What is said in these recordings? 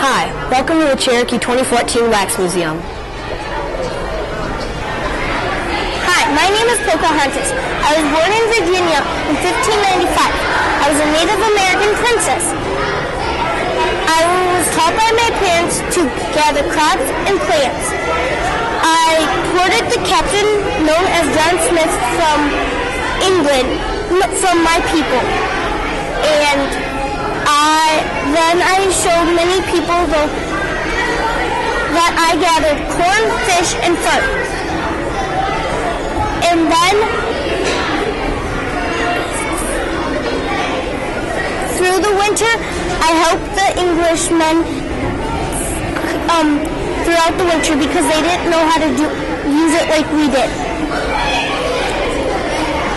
Hi, welcome to the Cherokee 2014 Wax Museum. Hi, my name is Pocahontas. I was born in Virginia in 1595. I was a Native American princess. I was taught by my parents to gather crops and plants. I courted the captain known as John Smith from England, from my people. And then I showed many people that I gathered corn, fish, and fur. And then, through the winter, I helped the Englishmen throughout the winter because they didn't know how to use it like we did.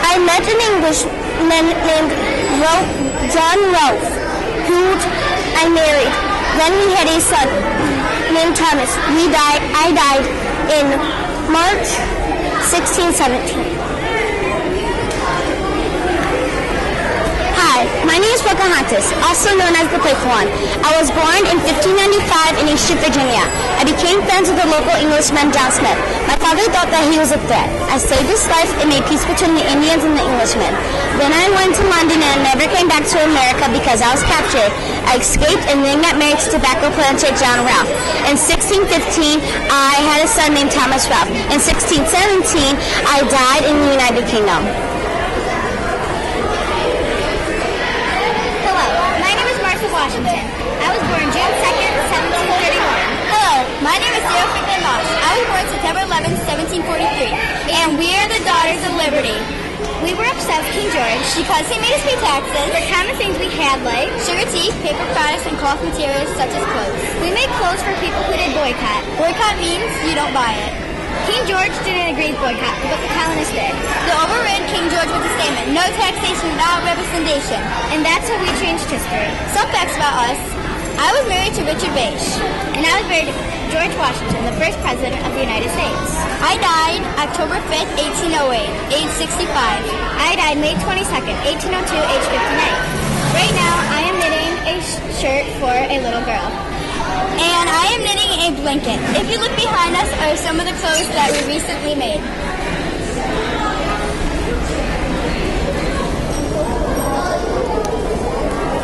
I met an Englishman named John Ralph, who I married. Then we had a son named Thomas. I died in March 1617. Hi, my name is Pocahontas, also known as the Playful One. I was born in 1595 in East Virginia. I became friends with the local Englishman John Smith. My father thought that he was a threat. I saved his life and made peace between the Indians and the Englishmen. Then I went to London and never came back to America because I was captured. I escaped and then got married to tobacco planter John Ralph. In 1615, I had a son named Thomas Ralph. In 1617, I died in the United Kingdom. Washington. I was born June 2nd, 1731. Hello, my name is Sarah Franklin Moss. I was born September 11th, 1743. And we are the Daughters of Liberty. We were upset with King George because he made us pay taxes for common things we had like sugar, tea, paper products, and cloth materials such as clothes. We made clothes for people who did boycott. Boycott means you don't buy it. King George didn't agree with boycott, but the colonists did. They overrid King George with a statement, no taxation without representation. And that's how we changed history. Some facts about us. I was married to Richard Bache. And I was married to George Washington, the first president of the United States. I died October 5th, 1808, age 65. I died May 22nd, 1802, age 59. Right now, I am knitting a shirt for a little girl. And I am knitting a blanket. If you look behind us are some of the clothes that we recently made.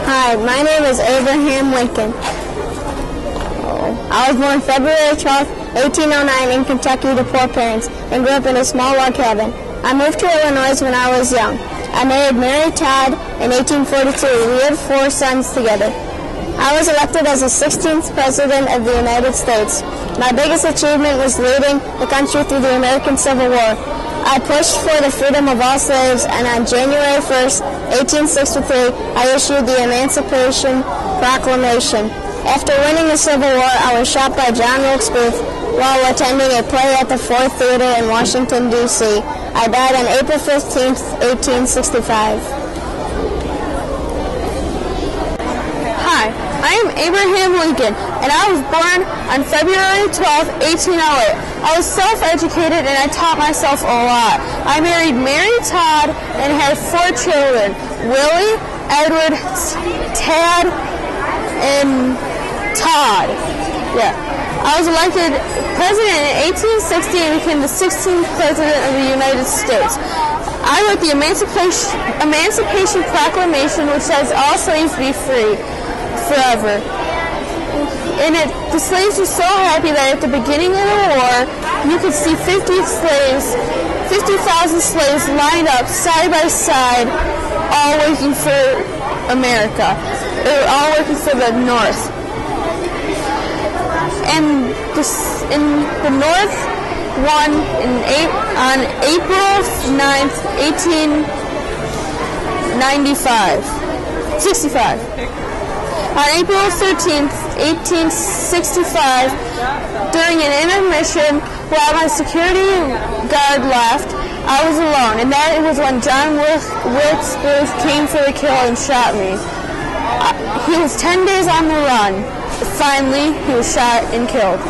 Hi, my name is Abraham Lincoln. I was born February 12, 1809 in Kentucky to poor parents and grew up in a small log cabin. I moved to Illinois when I was young. I married Mary Todd in 1842. We had 4 sons together. I was elected as the 16th President of the United States. My biggest achievement was leading the country through the American Civil War. I pushed for the freedom of all slaves, and on January 1st, 1863, I issued the Emancipation Proclamation. After winning the Civil War, I was shot by John Wilkes Booth while attending a play at the Ford Theater in Washington, D.C. I died on April 15th, 1865. I am Abraham Lincoln, and I was born on February 12, 1808. I was self-educated, and I taught myself a lot. I married Mary Todd and had 4 children, Willie, Edward, Tad, and Todd. Yeah. I was elected president in 1860 and became the 16th president of the United States. I wrote the Emancipation Proclamation, which says all slaves be free forever. And the slaves were so happy that at the beginning of the war, you could see 50,000 slaves lined up side by side, all working for America. They were all working for the North. And the North won on April 9th, 1865. On April 13th, 1865, during an intermission, while my security guard left, I was alone, and that was when John Wilkes Booth came for the kill and shot me. He was 10 days on the run. Finally, he was shot and killed.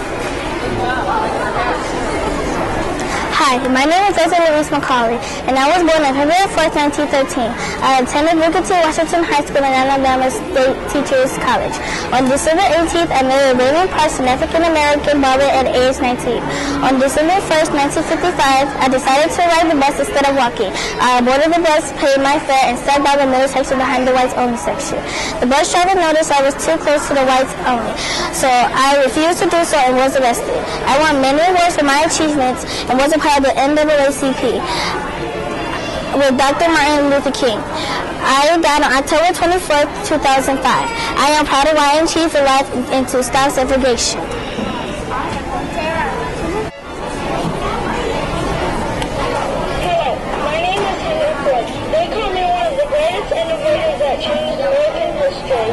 Hi, my name is Ezra Louise McCauley, and I was born on February 4th, 1913. I attended Booker T. Washington High School in Alabama State Teachers College. On December 18th, I married William Parson, an African-American barber at age 19. On December 1st, 1955, I decided to ride the bus instead of walking. I boarded the bus, paid my fare, and sat by the middle section behind the whites only section. The bus driver noticed I was too close to the whites only, so I refused to do so and was arrested. I won many awards for my achievements and was a part of the NAACP with Dr. Martin Luther King. I died on October 24th, 2005. I am proud of Ryan Chief for life into stop segregation. Hello, my name is Henry Ford. They call me one of the greatest innovators that changed American history.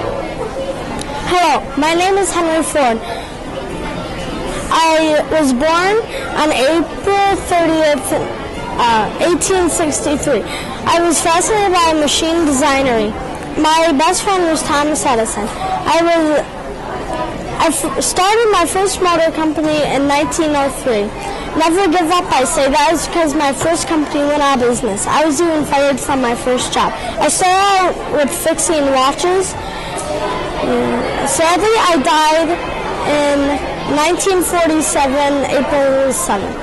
Hello, my name is Henry Ford. I was born on April 30th, 1863. I was fascinated by machine designery. My best friend was Thomas Edison. I started my first motor company in 1903. Never give up, I say. That is because my first company went out of business. I was even fired from my first job. I started out with fixing watches. Sadly, I died in 1947, April 7th.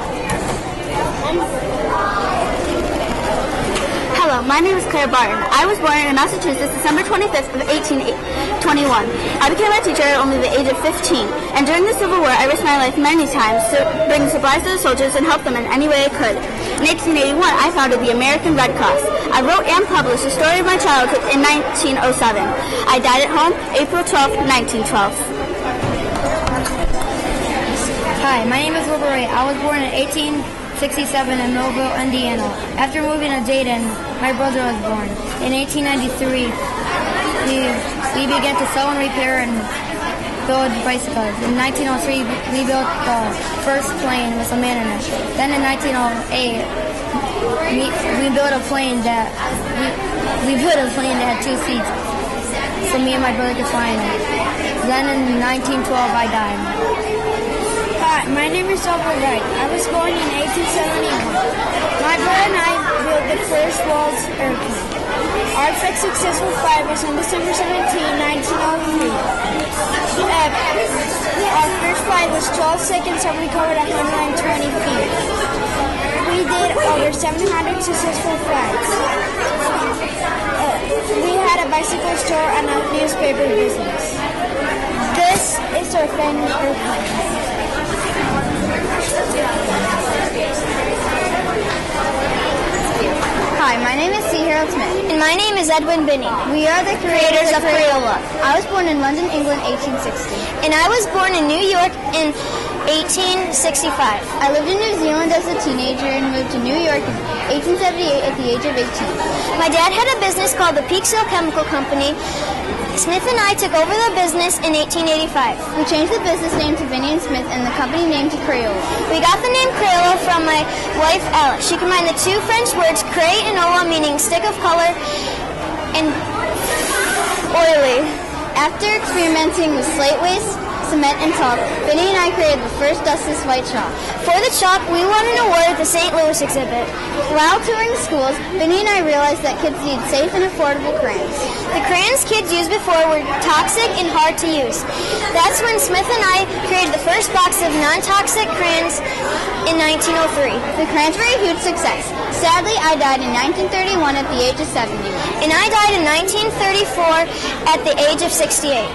Hello, my name is Claire Barton. I was born in Massachusetts, December 25th of 1821. I became a teacher at only the age of 15, and during the Civil War, I risked my life many times to bring supplies to the soldiers and help them in any way I could. In 1881, I founded the American Red Cross. I wrote and published the story of my childhood in 1907. I died at home, April 12th, 1912. Hi, my name is Wilbur Wright. I was born in 1867 in Millville, Indiana. After moving to Dayton, my brother was born. In 1893, we began to sell and repair and build bicycles. In 1903, we built the first plane with a man in it. Then in 1908, we built a plane that had 2 seats, so me and my brother could fly in it. Then in 1912, I died. Hi, my name is Albert Wright. I was born in 1871. My brother and I built the first world's airplane. Our first successful flight was on December 17, 1903. Our first flight was 12 seconds and we covered 120 feet. We did over 700 successful flights. We had a bicycle store and a newspaper business. This is our famous airplane. Hi, my name is C. Harold Smith. And my name is Edwin Binney. We are the creators of Crayola. I was born in London, England, 1860. And I was born in New York in 1865. I lived in New Zealand as a teenager and moved to New York in 1878 at the age of 18. My dad had a business called the Peaksville Chemical Company. Smith and I took over the business in 1885. We changed the business name to Binney & Smith and the company name to Crayola. We got the name Crayola from my wife, Alice. She combined the 2 French words cray and ola, meaning stick of color, and oily. After experimenting with slate waste, cement, and chalk, Binney and I created the first dustless white chalk. For the chalk, we won an award at the St. Louis exhibit. While touring schools, Binney and I realized that kids need safe and affordable crayons. The crayons kids used before were toxic and hard to use. That's when Smith and I created the first box of non-toxic crayons in 1903. The crayons were a huge success. Sadly, I died in 1931 at the age of 70. And I died in 1934 at the age of 68.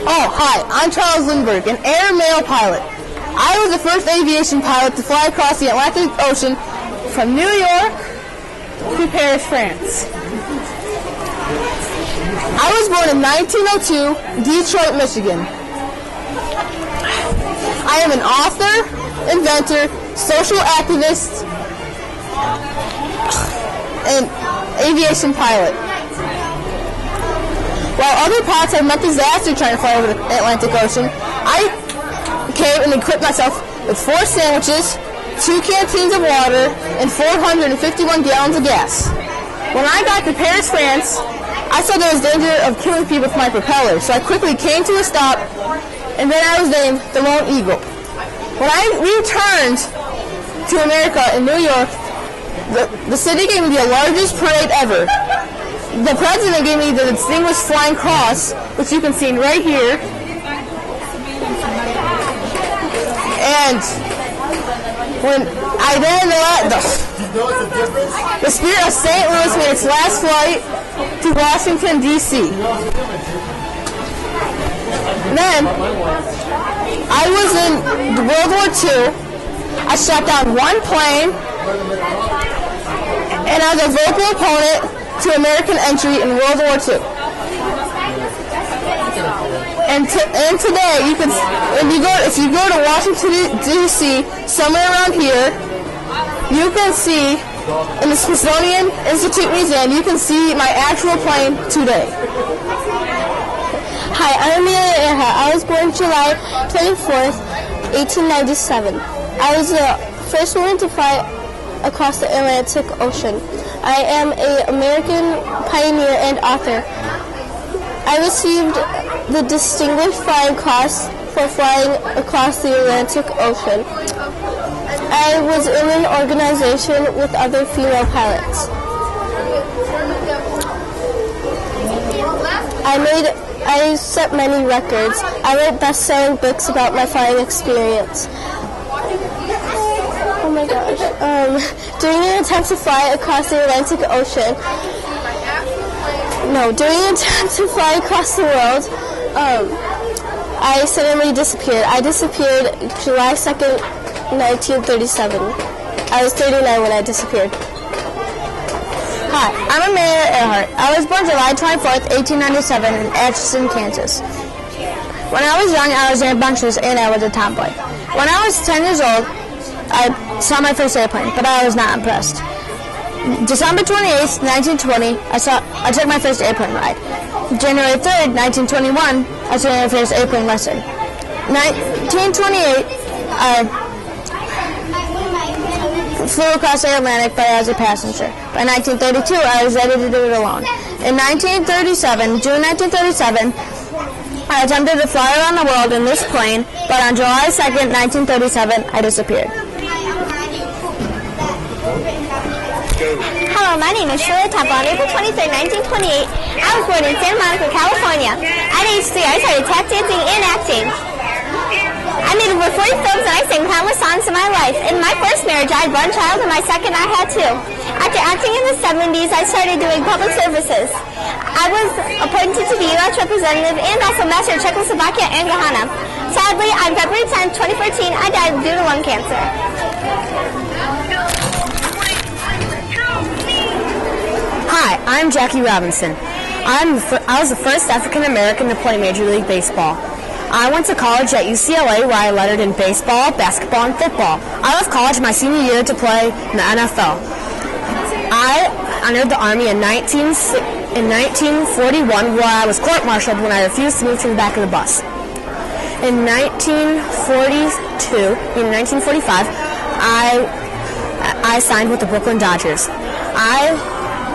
Oh, hi, I'm Charles Lindbergh, an air mail pilot. I was the first aviation pilot to fly across the Atlantic Ocean from New York to Paris, France. I was born in 1902, Detroit, Michigan. I am an author, inventor, social activist, and aviation pilot. While other pilots have met disaster trying to fly over the Atlantic Ocean, I came and equipped myself with 4 sandwiches, 2 canteens of water, and 451 gallons of gas. When I got to Paris, France, I saw there was danger of killing people with my propeller, so I quickly came to a stop and then I was named the Lone Eagle. When I returned to America in New York, the city gave me the largest parade ever. The president gave me the Distinguished Flying Cross, which you can see right here. And when I then the Spirit of St. Louis made its last flight to Washington, D.C. Then I was in World War II. I shot down one plane, and I was a vocal opponent to American entry in World War II. And today, if you go to Washington, D.C., somewhere around here, you can see, in the Smithsonian Institute Museum, you can see my actual plane today. Hi, I'm Amelia Earhart. I was born July 24th, 1897. I was the first woman to fly across the Atlantic Ocean. I am an American pioneer and author. I received the Distinguished Flying Cross for flying across the Atlantic Ocean. I was in an organization with other female pilots. I set many records. I wrote best-selling books about my flying experience. Oh my gosh. During an attempt to fly across the Atlantic Ocean, during an attempt to fly across the world, I suddenly disappeared. I disappeared July 2nd, 1937. I was 39 when I disappeared. Hi, I'm Amelia Earhart. I was born July 24th, 1897 in Atchison, Kansas. When I was young, I was rambunctious and I was a tomboy. When I was 10 years old, I saw my first airplane, but I was not impressed. December 28th, 1920, I took my first airplane ride. January 3rd, 1921, I took my first airplane lesson. 1928, I flew across the Atlantic, but as a passenger. By 1932, I was ready to do it alone. In June 1937, I attempted to fly around the world in this plane, but on July 2nd, 1937, I disappeared. Hello, my name is Shirley Temple. On April 23, 1928, I was born in Santa Monica, California. At age 3, I started tap dancing and acting. I made over 40 films and I sang countless songs in my life. In my first marriage, I had one child, and my second, I had two. After acting in the 70s, I started doing public services. I was appointed to be U.S. representative and also master of Czechoslovakia and Ghana. Sadly, on February 10, 2014, I died due to lung cancer. Hi, I'm Jackie Robinson. I was the first African American to play Major League Baseball. I went to college at UCLA where I lettered in baseball, basketball, and football. I left college my senior year to play in the NFL. I entered the Army in 1941 where I was court-martialed when I refused to move to the back of the bus. In 1945, I signed with the Brooklyn Dodgers. I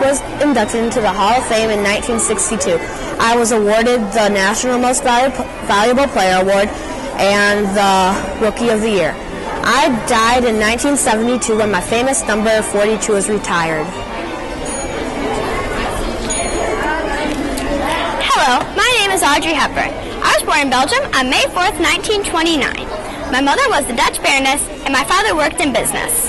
was inducted into the Hall of Fame in 1962. I was awarded the National Most Valuable Player Award and the Rookie of the Year. I died in 1972 when my famous number 42 was retired. Hello, my name is Audrey Hepburn. I was born in Belgium on May 4th, 1929. My mother was the Dutch Baroness, and my father worked in business.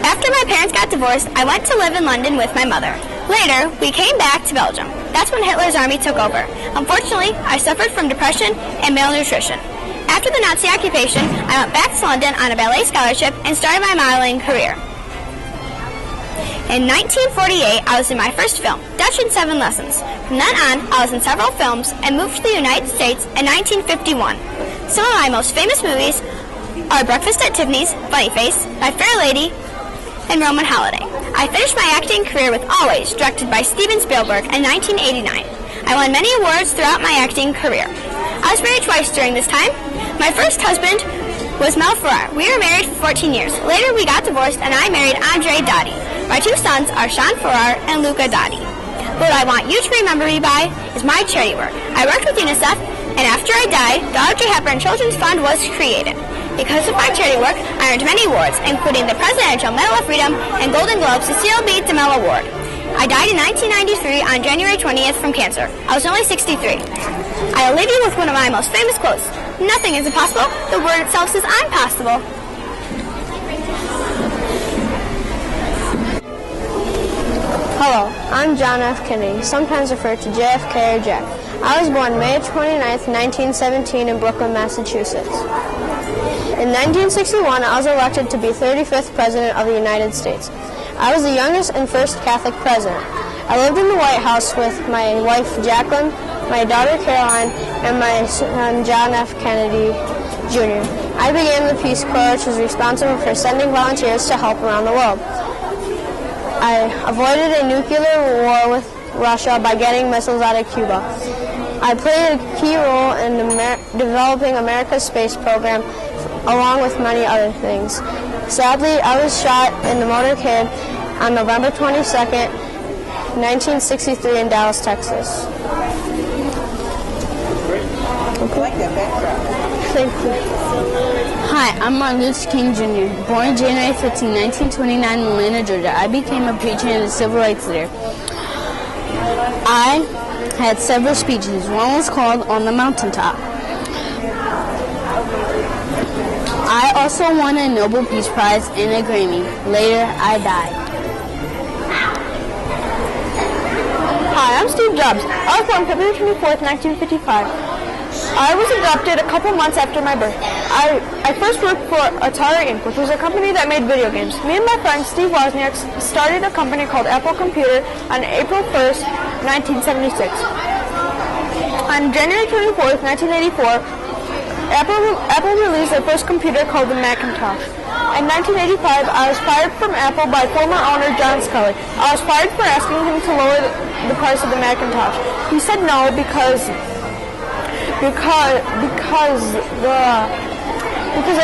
After my parents got divorced, I went to live in London with my mother. Later, we came back to Belgium. That's when Hitler's army took over. Unfortunately, I suffered from depression and malnutrition. After the Nazi occupation, I went back to London on a ballet scholarship and started my modeling career. In 1948, I was in my first film, Dutch in 7 Lessons. From then on, I was in several films and moved to the United States in 1951. Some of my most famous movies are Breakfast at Tiffany's, Funny Face, My Fair Lady, and Roman Holiday. I finished my acting career with Always, directed by Steven Spielberg, in 1989. I won many awards throughout my acting career. I was married twice during this time. My first husband was Mel Ferrar. We were married for 14 years. Later, we got divorced, and I married Andre Dottie. My 2 sons are Sean Ferrar and Luca Dottie. What I want you to remember me by is my charity work. I worked with UNICEF And after I died, the Audrey Hepburn Children's Fund was created. Because of my charity work, I earned many awards, including the Presidential Medal of Freedom and Golden Globe Cecile B. DeMille Award. I died in 1993 on January 20th from cancer. I was only 63. I'll leave you with one of my most famous quotes. Nothing is impossible. The word itself says I'm possible. Hello, I'm John F. Kennedy, sometimes referred to JFK or Jack. I was born May 29th, 1917 in Brooklyn, Massachusetts. In 1961, I was elected to be 35th President of the United States. I was the youngest and first Catholic president. I lived in the White House with my wife Jacqueline, my daughter Caroline, and my son John F. Kennedy Jr. I began the Peace Corps, which was responsible for sending volunteers to help around the world. I avoided a nuclear war with Russia by getting missiles out of Cuba. I played a key role in developing America's space program, along with many other things. Sadly, I was shot in the motorcade on November 22nd, 1963 in Dallas, Texas. Thank you. Hi, I'm Martin Luther King Jr., born January 15, 1929 in Atlanta, Georgia. I became a preacher and a civil rights leader. I had several speeches. One was called On the Mountaintop. I also won a Nobel Peace Prize and a Grammy. Later, I died. Hi, I'm Steve Jobs. I was born February 24th, 1955. I was adopted a couple months after my birth. I first worked for Atari Inc., which was a company that made video games. Me and my friend Steve Wozniak started a company called Apple Computer on April 1st, 1976. On January 24th, 1984, Apple released their first computer called the Macintosh. In 1985, I was fired from Apple by former owner John Scully. I was fired for asking him to lower the price of the Macintosh. He said no because it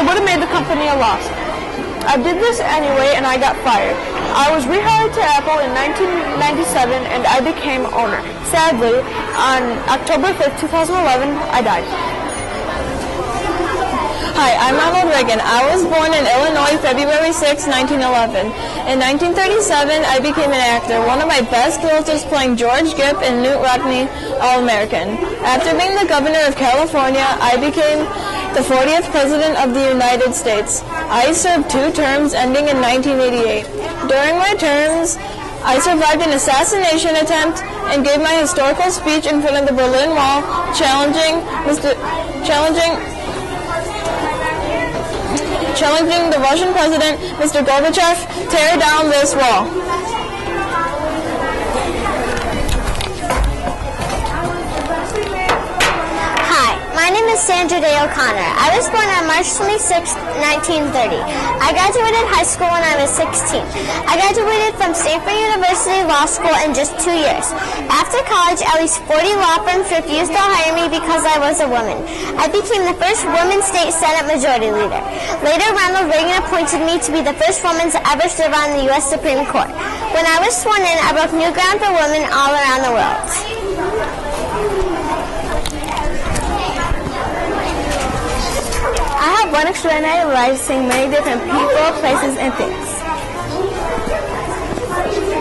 would have made the company a loss. I did this anyway, and I got fired. I was rehired to Apple in 1997, and I became owner. Sadly, on October 5th, 2011, I died. Hi, I'm Ronald Reagan. I was born in Illinois, February 6, 1911. In 1937, I became an actor. One of my best roles was playing George Gipp in Newt Rockney All-American. After being the governor of California, I became the 40th President of the United States. I served 2 terms ending in 1988. During my terms, I survived an assassination attempt and gave my historical speech in front of the Berlin Wall, challenging the Russian President, Mr. Gorbachev, tear down this wall. My name is Sandra Day O'Connor. I was born on March 26, 1930. I graduated high school when I was 16. I graduated from Stanford University Law School in just 2 years. After college, at least 40 law firms refused to hire me because I was a woman. I became the first woman state Senate Majority Leader. Later, Ronald Reagan appointed me to be the first woman to ever serve on the U.S. Supreme Court. When I was sworn in, I broke new ground for women all around the world. I have one extraordinary life, seeing many different people, places, and things.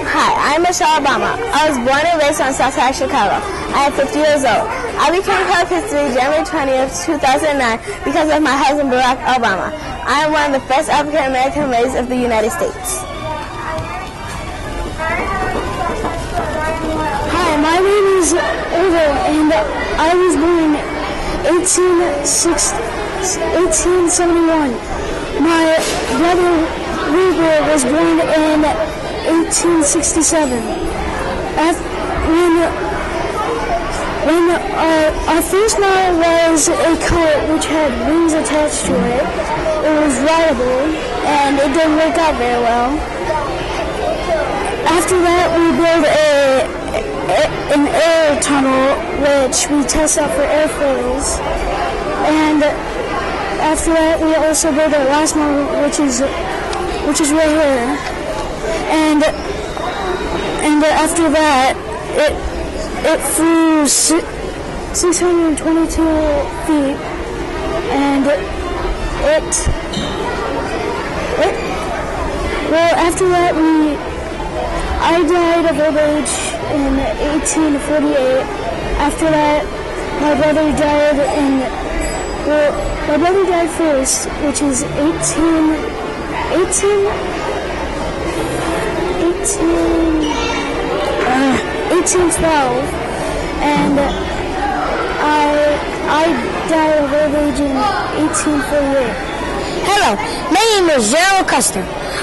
Hi, I'm Michelle Obama. I was born and raised on Southside Chicago. I am 50 years old. I became part of history January 20th, 2009 because of my husband Barack Obama. I am one of the first African American raised of the United States. Hi, my name is Eva, and I was born in 1871. My brother Ruger was born in 1867. When our first model was a cart which had wings attached to it. It was rideable, and it didn't work out very well. After that, we built an air tunnel, which we test out for airfoils. And after that, we also built our last model, which is right here. And after that, it flew 622 feet, and after that I died of old age in 1848. After that, my brother died first, which is 1812, and I died of old age in 1848. Hello, my name is Gerald Custer.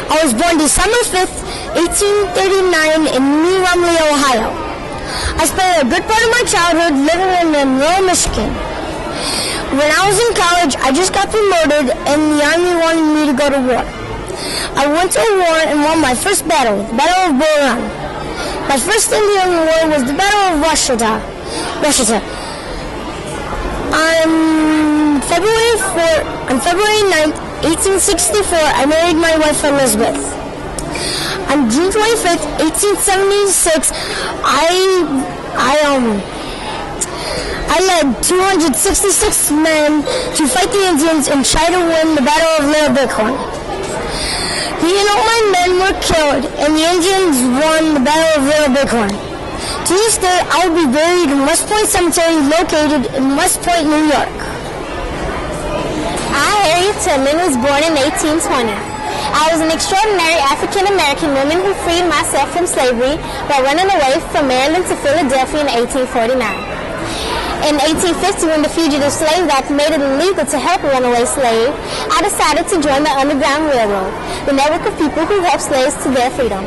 I was born December 5th, 1839 in New Rumley, Ohio. I spent a good part of my childhood living in Monroe, Michigan. When I was in college, I just got promoted and the Army wanted me to go to war. I went to war and won my first battle, the Battle of Bull Run. My first Indian war was the Battle of Washita. On February 9th, 1864, I married my wife Elizabeth. On June 25th, 1876, I led 266 men to fight the Indians and try to win the Battle of Little Bighorn. Me and all my men were killed, and the Indians won the Battle of Little Bighorn. To this day, I will be buried in West Point Cemetery, located in West Point, New York. Harriet Tubman was born in 1820. I was an extraordinary African-American woman who freed myself from slavery by running away from Maryland to Philadelphia in 1849. In 1850, when the Fugitive Slave Act made it illegal to help a runaway slave, I decided to join the Underground Railroad, the network of people who helped slaves to their freedom.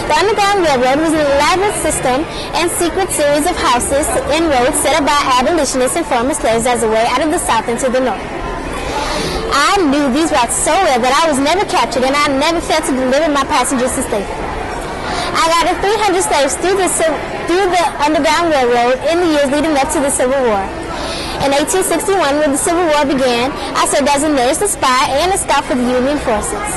The Underground Railroad was an elaborate system and secret series of houses and roads set up by abolitionists and former slaves as a way out of the South into the North. I knew these routes so well that I was never captured, and I never failed to deliver my passengers to safety. I guided 300 slaves through the Underground Railroad in the years leading up to the Civil War. In 1861, when the Civil War began, I served as a nurse, a spy, and a scout for the Union forces.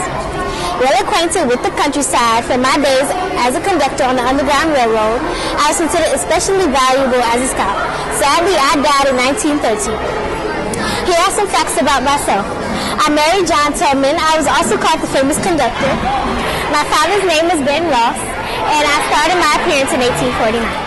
Well acquainted with the countryside from my days as a conductor on the Underground Railroad, I was considered especially valuable as a scout. Sadly, I died in 1913. Here are some facts about myself. I married John Tubman. I was also called the famous conductor. My father's name was Ben Ross, and I started my appearance in 1849.